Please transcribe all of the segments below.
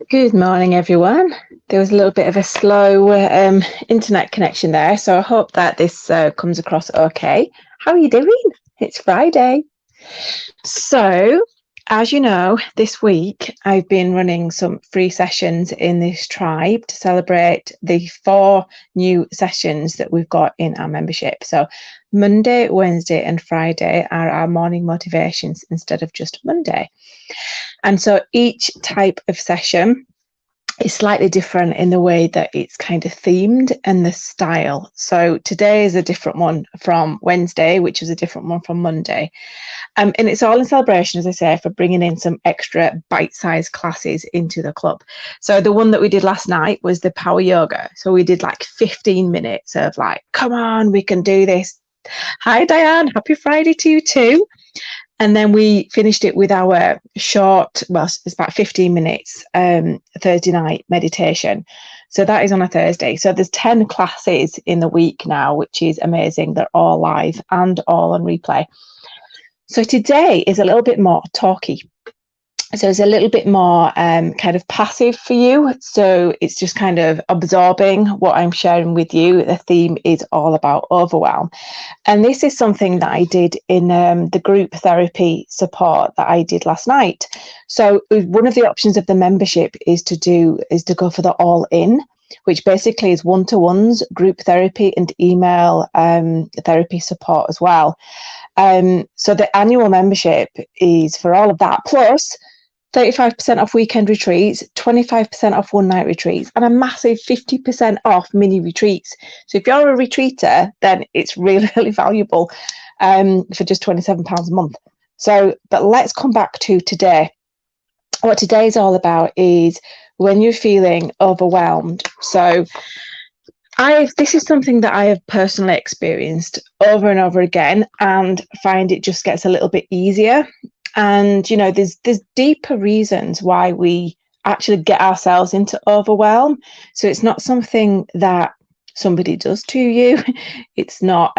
Good morning, everyone. There was a little bit of a slow internet connection there, so I hope that this comes across okay. How are you doing? It's Friday. So, as you know, this week I've been running some free sessions in this tribe to celebrate the 4 new sessions that we've got in our membership. So, Monday, Wednesday, and Friday are our morning motivations instead of just Monday. And so each type of session is slightly different in the way that it's kind of themed and the style. So today is a different one from Wednesday, which is a different one from Monday. And it's all in celebration, as I say, for bringing in some extra bite-sized classes into the club. So the one that we did last night was the power yoga. So we did like 15 minutes of like, come on, we can do this. Hi, Diane. Happy Friday to you too. And then we finished it with our short, well, it's about 15 minutes Thursday night meditation. So that is on a Thursday. So there's 10 classes in the week now, which is amazing. They're all live and all on replay. So today is a little bit more talky. So it's a little bit more kind of passive for you. So it's just kind of absorbing what I'm sharing with you. The theme is all about overwhelm. And this is something that I did in the group therapy support that I did last night. So one of the options of the membership is to go for the all in, which basically is one-to-ones, group therapy, and email therapy support as well. So the annual membership is for all of that, plus 35% off weekend retreats, 25% off one night retreats, and a massive 50% off mini retreats. So if you're a retreater, then it's really, really valuable for just £27 a month. So, but let's come back to today. What today is all about is when you're feeling overwhelmed. So this is something that I have personally experienced over and over again, and find it just gets a little bit easier. And, you know, there's deeper reasons why we actually get ourselves into overwhelm. So it's not something that somebody does to you. It's not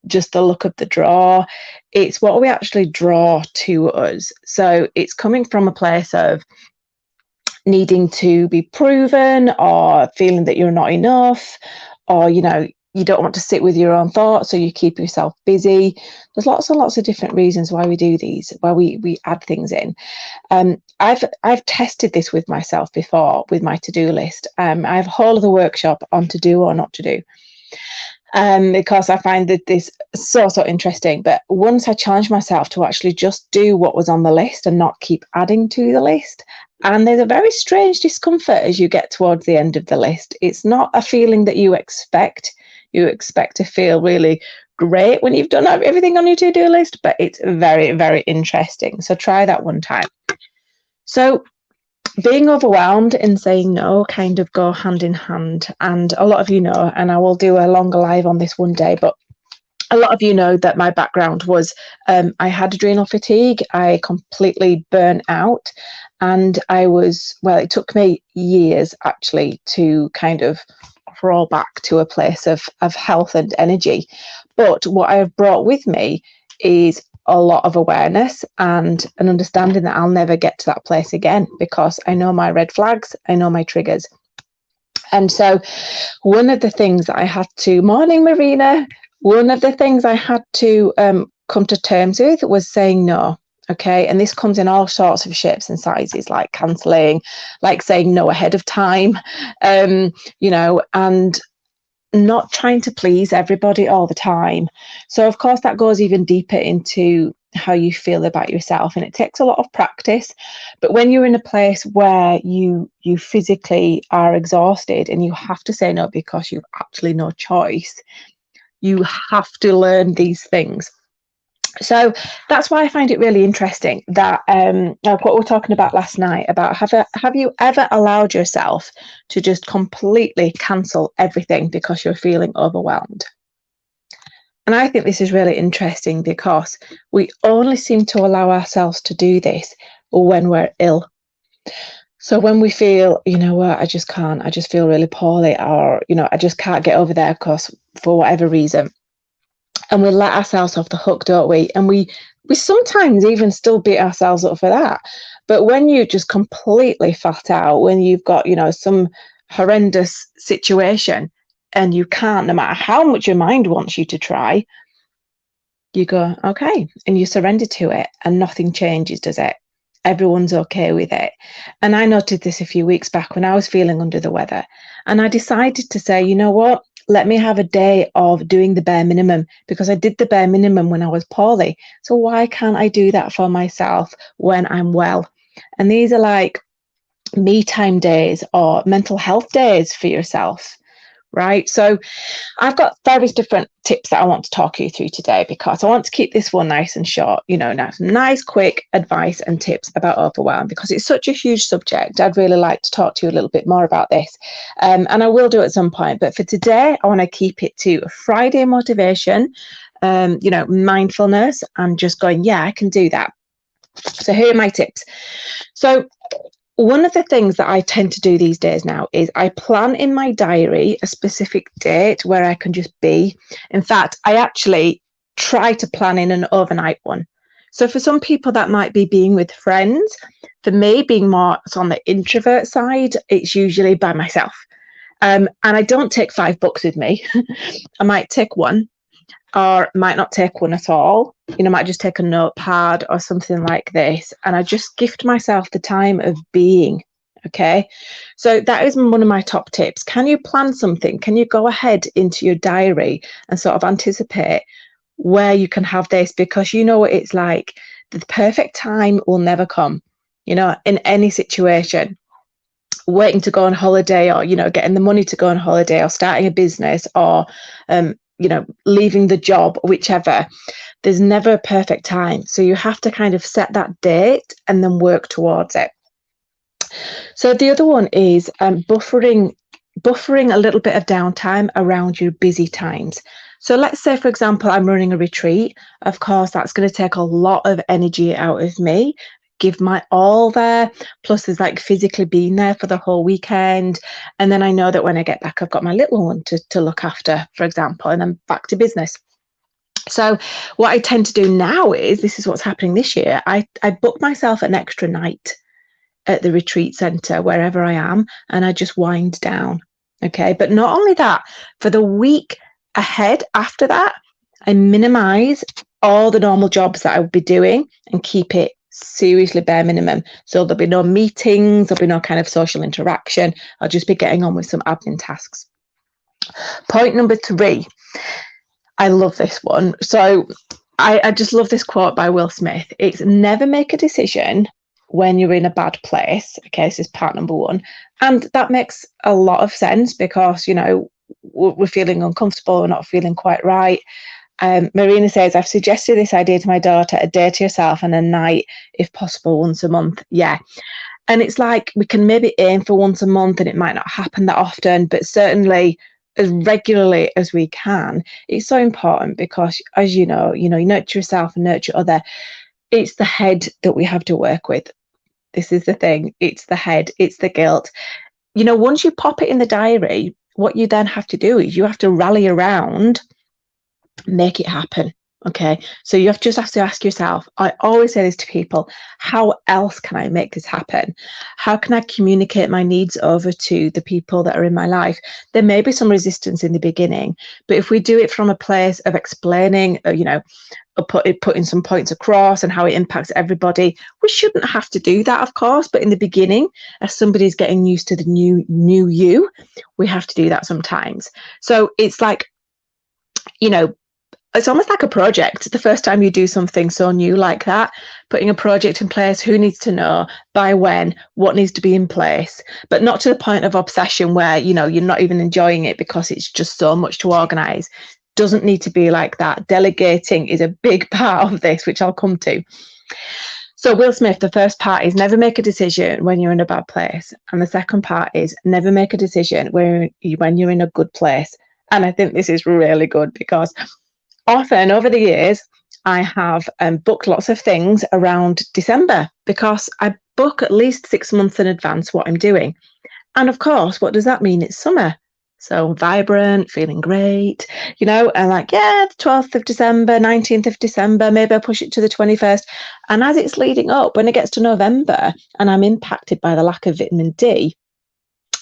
just the look of the draw. It's what we actually draw to us. So it's coming from a place of needing to be proven, or feeling that you're not enough, or, you know, you don't want to sit with your own thoughts, so you keep yourself busy. There's lots and lots of different reasons why we do these, why we add things in. I've tested this with myself before with my to-do list. I have a whole other workshop on to do or not to do, because I find that this so interesting. But once I challenged myself to actually just do what was on the list and not keep adding to the list, and there's a very strange discomfort as you get towards the end of the list. It's not a feeling that you expect. You expect to feel really great when you've done everything on your to-do list, but it's very, very interesting. So try that one time. So being overwhelmed and saying no kind of go hand in hand. And a lot of you know, and I will do a longer live on this one day, but a lot of you know that my background was I had adrenal fatigue. I completely burnt out, and it took me years actually to kind of crawl back to a place of health and energy. But what I have brought with me is a lot of awareness and an understanding that I'll never get to that place again, because I know my red flags, I know my triggers. And so one of the things that I had to, morning Marina, one of the things I had to come to terms with was saying no. Okay, and this comes in all sorts of shapes and sizes, like cancelling, like saying no ahead of time, you know, and not trying to please everybody all the time. So of course that goes even deeper into how you feel about yourself, and it takes a lot of practice. But when you're in a place where you physically are exhausted and you have to say no because you've actually no choice, you have to learn these things. So that's why I find it really interesting that like what we were talking about last night, about have you ever allowed yourself to just completely cancel everything because you're feeling overwhelmed? And I think this is really interesting, because we only seem to allow ourselves to do this when we're ill. So when we feel, you know what, I just can't, I just feel really poorly, or, you know, I just can't get over there because for whatever reason. And we let ourselves off the hook, don't we? And we we sometimes even still beat ourselves up for that. But when you just completely flat out, when you've got, some horrendous situation and you can't, no matter how much your mind wants you to try, you go, okay, and you surrender to it and nothing changes, does it? Everyone's okay with it. And I noted this a few weeks back when I was feeling under the weather. And I decided to say, you know what? Let me have a day of doing the bare minimum, because I did the bare minimum when I was poorly. So why can't I do that for myself when I'm well? And these are like me time days or mental health days for yourself, right? So I've got various different tips that I want to talk you through today, because I want to keep this one nice and short, nice, quick advice and tips about overwhelm, because it's such a huge subject. I'd really like to talk to you a little bit more about this. And I will do at some point. But for today, I want to keep it to Friday motivation, mindfulness, and just going, yeah, I can do that. So here are my tips. So one of the things that I tend to do these days now is I plan in my diary a specific date where I can just be. In fact, I actually try to plan in an overnight one. So for some people, that might be being with friends. For me, being more on the introvert side, it's usually by myself. And I don't take 5 books with me. I might take one, or might not take one at all. Might just take a notepad or something like this. And I just gift myself the time of being. Okay. So that is one of my top tips. Can you plan something? Can you go ahead into your diary and sort of anticipate where you can have this? Because you know what it's like. The perfect time will never come, in any situation. Waiting to go on holiday, or, getting the money to go on holiday, or starting a business, or, leaving the job, whichever. There's never a perfect time. So you have to kind of set that date and then work towards it. So the other one is buffering a little bit of downtime around your busy times. So let's say, for example, I'm running a retreat. Of course, that's going to take a lot of energy out of me. Give my all there, plus there's like physically being there for the whole weekend, and then I know that when I get back I've got my little one to look after, for example, and then back to business. So what I tend to do now is, this is what's happening this year, I book myself an extra night at the retreat centre wherever I am, and I just wind down. Okay, but not only that, for the week ahead after that, I minimize all the normal jobs that I would be doing and keep it seriously bare minimum. So there'll be no meetings, there'll be no kind of social interaction. I'll just be getting on with some admin tasks. Point number 3, I love this one. So I just love this quote by Will Smith. It's never make a decision when you're in a bad place. Okay, this is part number 1. And that makes a lot of sense, because, we're feeling uncomfortable, we're not feeling quite right. Marina says, I've suggested this idea to my daughter, a day to yourself and a night, if possible, once a month. Yeah. And it's like, we can maybe aim for once a month, and it might not happen that often, but certainly as regularly as we can. It's so important, because as you nurture yourself and nurture other. It's the head that we have to work with. This is the thing. It's the head. It's the guilt. Once you pop it in the diary, what you then have to do is you have to rally around, make it happen. Okay, so you just have to ask yourself, I always say this to people, how else can I make this happen? How can I communicate my needs over to the people that are in my life? There may be some resistance in the beginning, but if we do it from a place of explaining, putting some points across and how it impacts everybody, we shouldn't have to do that, of course. But in the beginning, as somebody's getting used to the new you, we have to do that sometimes. So it's like, it's almost like a project. The first time you do something so new like that, putting a project in place, who needs to know, by when, what needs to be in place, but not to the point of obsession where, you're not even enjoying it because it's just so much to organize. Doesn't need to be like that. Delegating is a big part of this, which I'll come to. So Will Smith, the first part is never make a decision when you're in a bad place. And the second part is never make a decision when you're in a good place. And I think this is really good, because often over the years, I have booked lots of things around December, because I book at least 6 months in advance what I'm doing. And of course, what does that mean? It's summer. So vibrant, feeling great, and like, yeah, the 12th of December, 19th of December, maybe I'll push it to the 21st. And as it's leading up, when it gets to November and I'm impacted by the lack of vitamin D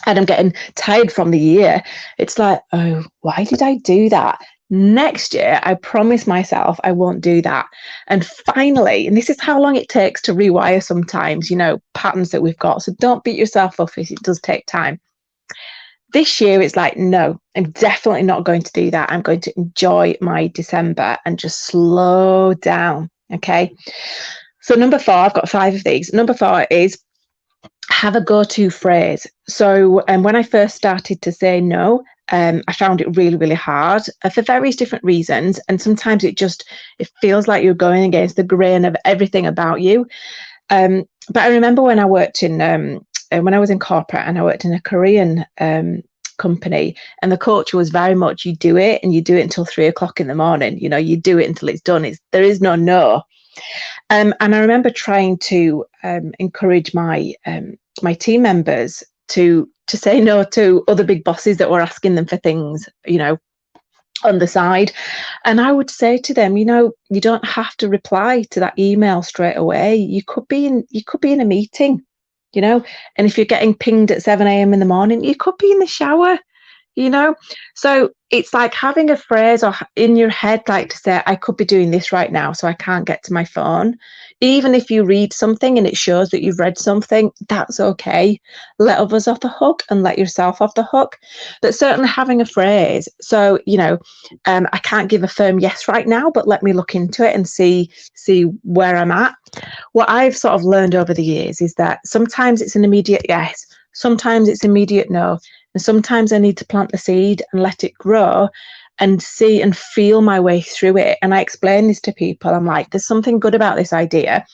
and I'm getting tired from the year, it's like, oh, why did I do that? Next year, I promise myself I won't do that. And finally, and this is how long it takes to rewire sometimes, patterns that we've got. So don't beat yourself up if it does take time. This year, it's like, no, I'm definitely not going to do that. I'm going to enjoy my December and just slow down. Okay. So number 4, I've got 5 of these. Number 4 is have a go-to phrase. So when I first started to say no, I found it really, really hard for various different reasons. And sometimes it feels like you're going against the grain of everything about you. But I remember when I worked when I was in corporate and I worked in a Korean company, and the culture was very much you do it and you do it until 3 o'clock in the morning. You do it until it's done. There is no. And I remember trying to encourage my team members to say no to other big bosses that were asking them for things, on the side. And I would say to them, you don't have to reply to that email straight away. You could be in a meeting, and if you're getting pinged at 7 a.m. in the morning, you could be in the shower. So it's like having a phrase or in your head, like to say, I could be doing this right now, so I can't get to my phone. Even if you read something and it shows that you've read something, that's okay. Let others off the hook and let yourself off the hook. But certainly having a phrase. So, I can't give a firm yes right now, but let me look into it and see where I'm at. What I've sort of learned over the years is that sometimes it's an immediate yes, sometimes it's immediate no. And sometimes I need to plant the seed and let it grow and see and feel my way through it. And I explain this to people. I'm like, there's something good about this idea.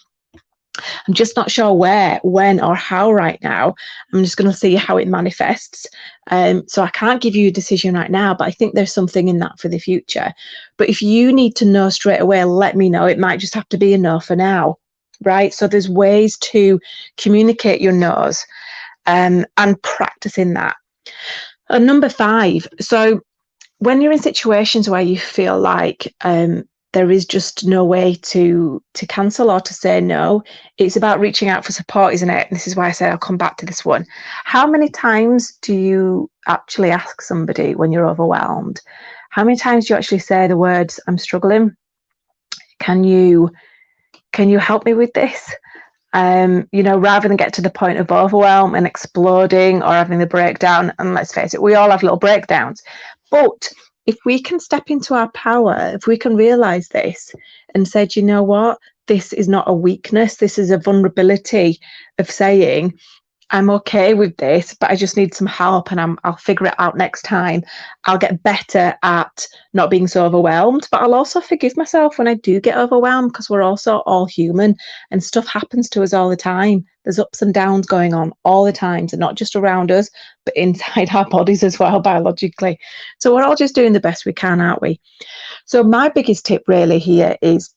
I'm just not sure where, when, or how right now. I'm just going to see how it manifests. So I can't give you a decision right now, but I think there's something in that for the future. But if you need to know straight away, let me know. It might just have to be a no for now, right? So there's ways to communicate your no's and practicing that. Number 5. So when you're in situations where you feel like there is just no way to cancel or to say no, it's about reaching out for support, isn't it? And this is why I said I'll come back to this one. How many times do you actually ask somebody when you're overwhelmed? How many times do you actually say the words, I'm struggling? Can you help me with this? Rather than get to the point of overwhelm and exploding or having the breakdown. And let's face it, we all have little breakdowns. But if we can step into our power, if we can realize this and say, you know what, this is not a weakness, this is a vulnerability of saying, I'm okay with this, but I just need some help and I'll figure it out next time. I'll get better at not being so overwhelmed, but I'll also forgive myself when I do get overwhelmed, because we're also all human and stuff happens to us all the time. There's ups and downs going on all the time, so not just around us, but inside our bodies as well, biologically. So we're all just doing the best we can, aren't we? So my biggest tip really here is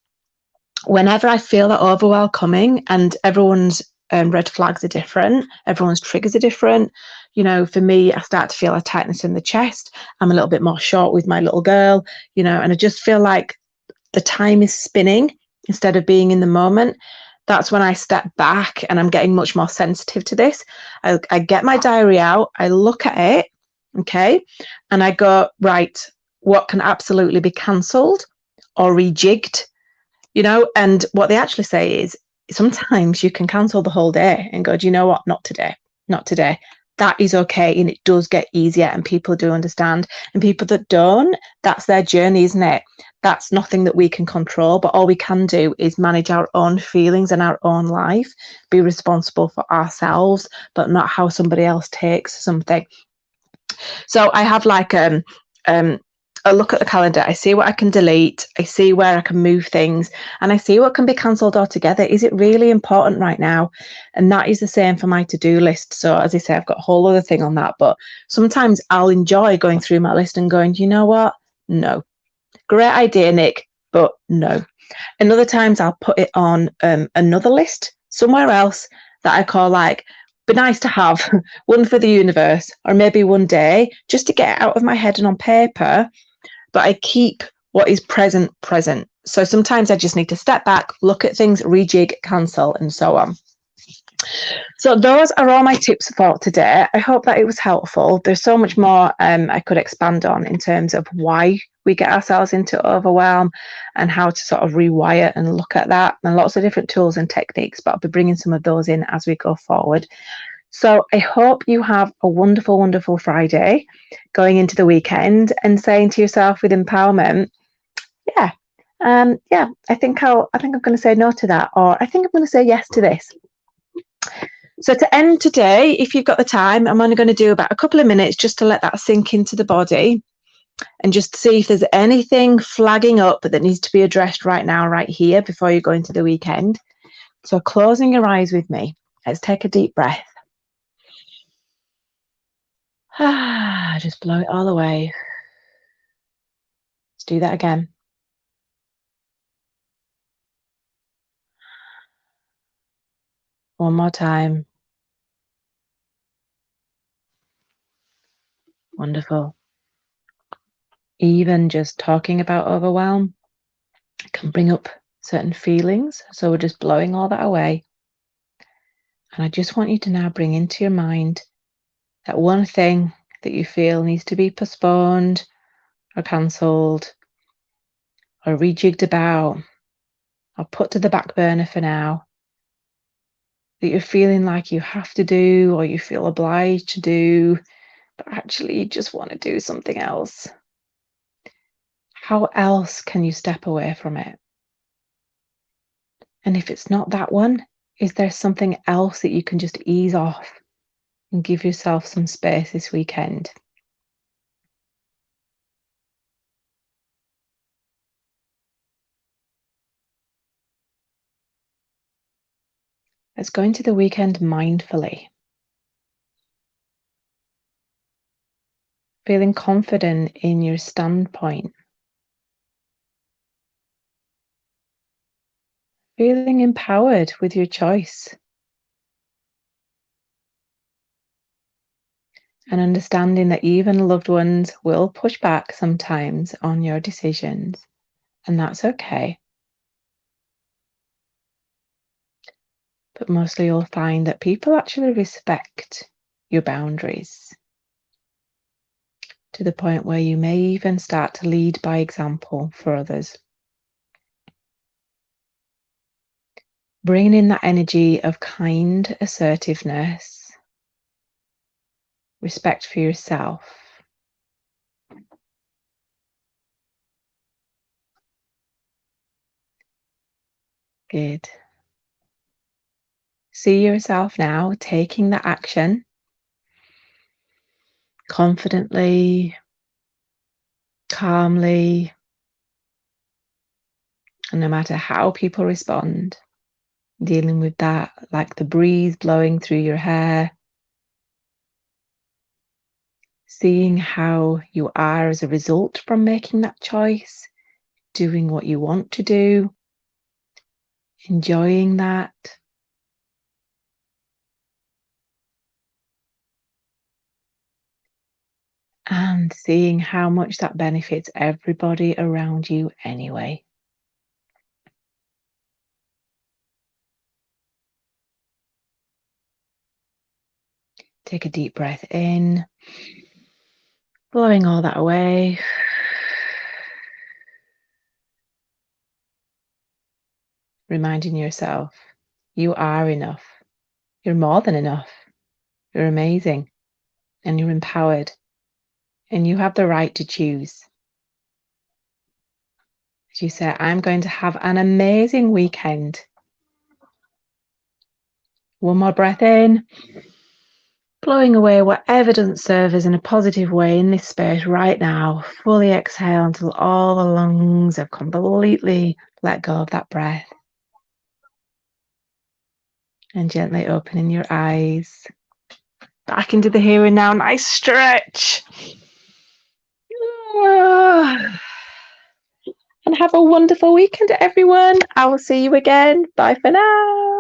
whenever I feel that overwhelm coming, and everyone's red flags are different, everyone's triggers are different. For me, I start to feel a tightness in the chest. I'm a little bit more short with my little girl, and I just feel like the time is spinning instead of being in the moment. That's when I step back and I'm getting much more sensitive to this. I get my diary out, I look at it, okay, and I go, right, what can absolutely be cancelled or rejigged, and what they actually say is, sometimes you can cancel the whole day and go, do you know what? Not today. That is okay. And it does get easier and people do understand. And people that don't, that's their journey, isn't it? That's nothing that we can control. But all we can do is manage our own feelings and our own life, be responsible for ourselves, but not how somebody else takes something. So I have like I look at the calendar, I see what I can delete, I see where I can move things, and I see what can be cancelled altogether. Is it really important right now? And that is the same for my to-do list. So as I say, I've got a whole other thing on that, but sometimes I'll enjoy going through my list and going, you know what? No. Great idea, Nick, but no. And other times I'll put it on another list somewhere else that I call like Be nice to have one for the universe, or maybe one day just to get it out of my head and on paper. But I keep what is present present. So sometimes I just need to step back, look at things, rejig, cancel, and so on. So those are all my tips for today. I hope that it was helpful. There's so much more I could expand on in terms of why we get ourselves into overwhelm and how to sort of rewire and look at that, and lots of different tools and techniques, but I'll be bringing some of those in as we go forward. So I hope you have a wonderful, wonderful Friday going into the weekend and saying to yourself with empowerment, yeah, I think I'm going to say no to that, or I think I'm going to say yes to this. So to end today, if you've got the time, I'm only going to do about a couple of minutes just to let that sink into the body and just see if there's anything flagging up that needs to be addressed right now, right here, before you go into the weekend. So closing your eyes with me, let's take a deep breath. Just blow it all away. Let's do that again. One more time. Wonderful. Even just talking about overwhelm can bring up certain feelings. So we're just blowing all that away. And I just want you to now bring into your mind that one thing that you feel needs to be postponed or cancelled or rejigged about or put to the back burner for now, that you're feeling like you have to do or you feel obliged to do, but actually you just want to do something else. How else can you step away from it? And if it's not that one, is there something else that you can just ease off and give yourself some space this weekend? Let's go into the weekend mindfully, feeling confident in your standpoint, feeling empowered with your choice, and understanding that even loved ones will push back sometimes on your decisions, and that's okay. But mostly you'll find that people actually respect your boundaries to the point where you may even start to lead by example for others. Bringing in that energy of kind assertiveness, respect for yourself. Good. See yourself now taking that action confidently, calmly, and no matter how people respond, dealing with that like the breeze blowing through your hair, seeing how you are as a result from making that choice, doing what you want to do, enjoying that. And seeing how much that benefits everybody around you anyway. Take a deep breath in, blowing all that away. Reminding yourself, you are enough. You're more than enough. You're amazing. And you're empowered. And you have the right to choose. As you say, I'm going to have an amazing weekend. One more breath in. Blowing away whatever doesn't serve us in a positive way in this space right now. Fully exhale until all the lungs have completely let go of that breath. And gently opening your eyes. Back into the here and now. Nice stretch. And have a wonderful weekend, everyone. I will see you again. Bye for now.